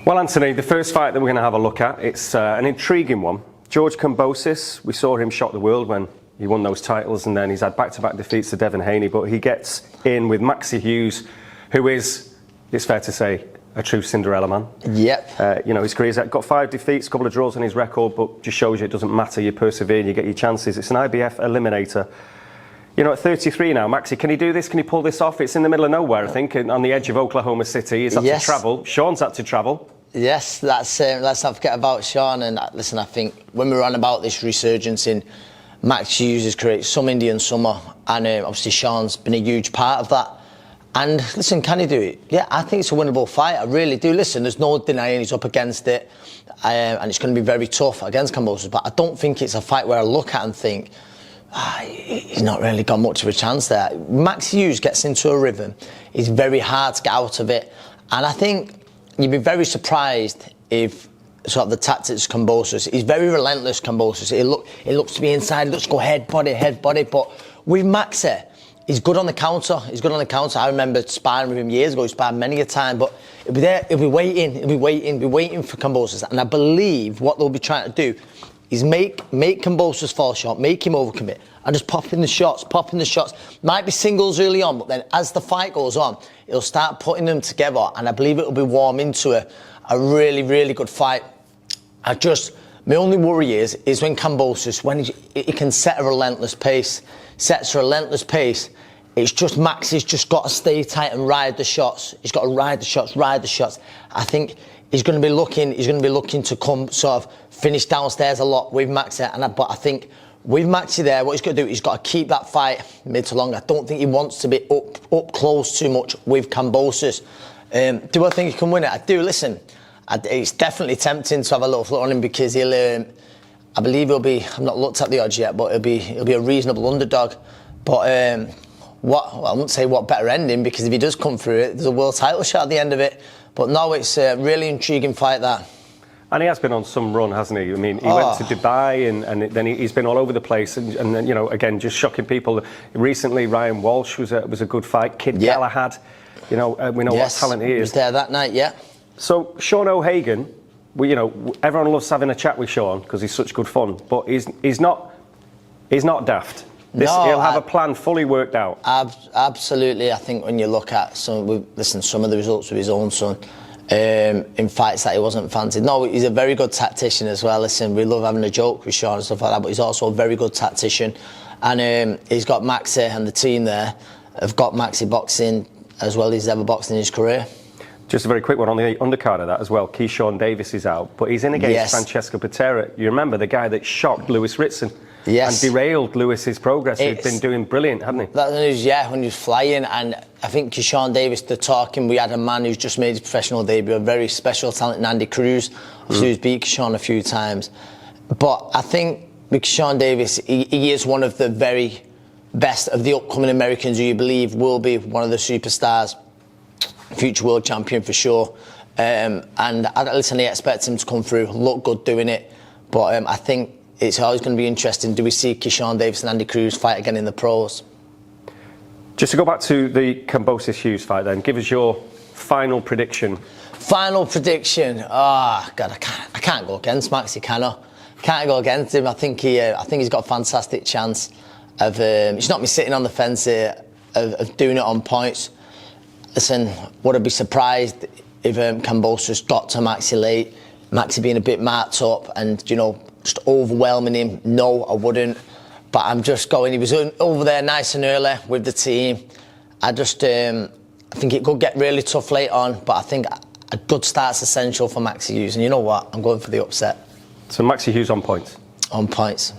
Well, Anthony, the first fight that we're going to have a look at, it's an intriguing one. George Kambosos, we saw him shock the world when he won those titles, and then he's had back-to-back defeats to Devin Haney, but he gets in with Maxi Hughes, who is, it's fair to say, a true Cinderella man. Yep. You know, his career's got 5 defeats, a couple of draws on his record, but just shows you it doesn't matter. You persevere and you get your chances. It's an IBF eliminator. You know, at 33 now, Maxi, can he do this? Can he pull this off? It's in the middle of nowhere, I think, on the edge of Oklahoma City. He's had to travel. Sean's had to travel. Yes, that's let's not forget about Sean. And listen, I think when we were on about this resurgence in Maxi Hughes' career, some Indian summer, and obviously Sean's been a huge part of that. And listen, can he do it? Yeah, I think it's a winnable fight. I really do. Listen, there's no denying he's up against it, and it's going to be very tough against Kambosos. But I don't think it's a fight where I look at and think, he's not really got much of a chance there. Maxi Hughes gets into a rhythm. It's very hard to get out of it. And I think you'd be very surprised if sort of the tactics of Kambosos. He's very relentless, Kambosos. It looks to be inside, let's go head, body. But with Maxi, he's good on the counter. I remember sparring with him years ago. He sparred many a time, but he'll be there, he'll be waiting for Kambosos. And I believe what they'll be trying to do is make Kambosos fall short, make him overcommit, and just pop in the shots. Might be singles early on, but then as the fight goes on, he'll start putting them together, and I believe it'll be warm into a really, really good fight. My only worry is when Kambosos, when he can set a relentless pace, it's just Maxi's just got to stay tight and ride the shots. He's got to ride the shots. I think he's going to be looking to come sort of finish downstairs a lot with Maxi, but I think with Maxi there, what he's got to do, he's got to keep that fight mid to long. I don't think he wants to be up close too much with Kambosos. Do I think he can win it? I do. Listen, it's definitely tempting to have a little float on him because he'll. I believe he'll be. I've not looked at the odds yet, but he'll be a reasonable underdog. But I wouldn't say what better ending, because if he does come through it, there's a world title shot at the end of it. But no, it's a really intriguing fight, that. And he has been on some run, hasn't he? I mean, he went to Dubai, and then he's been all over the place, and then, you know, again, just shocking people. Recently, Ryan Walsh was a good fight. Kid Galahad, you know, we know what talent he is. He was there that night, yeah. So Sean O'Hagan, you know, everyone loves having a chat with Sean because he's such good fun, but he's not daft. He'll have a plan fully worked out. Absolutely. I think when you look at some of the results with his own son in fights that he wasn't fancied. No, he's a very good tactician as well. Listen, we love having a joke with Sean and stuff like that, but he's also a very good tactician. And he's got Maxi, and the team there have got Maxi boxing as well as he's ever boxed in his career. Just a very quick one on the undercard of that as well. Keyshawn Davis is out, but he's in against Francesco Patera. You remember the guy that shocked Lewis Ritson and derailed Lewis's progress. He'd been doing brilliant, hadn't he? That news, when he was flying. And I think Keyshawn Davis, they're talking, we had a man who's just made his professional debut, a very special talent, Andy Cruz, who's beat Keyshawn a few times. But I think with Keyshawn Davis, he is one of the very best of the upcoming Americans who you believe will be one of the superstars. Future world champion for sure, and I expect him to come through, look good doing it, but I think it's always going to be interesting. Do we see Keyshawn Davis and Andy Cruz fight again in the pros? Just to go back to the Kambosos Hughes fight then, give us your final prediction. God, I can't go against Maxi, can I? Can't go against him. I think he's got a fantastic chance of it's not me sitting on the fence here of doing it on points. Listen, would I be surprised if Kambosos got to Maxi late, Maxi being a bit marked up and, you know, just overwhelming him? No, I wouldn't. But I'm just going, he was over there nice and early with the team. I think it could get really tough late on, but I think a good start's essential for Maxi Hughes. And you know what? I'm going for the upset. So Maxi Hughes on points? On points.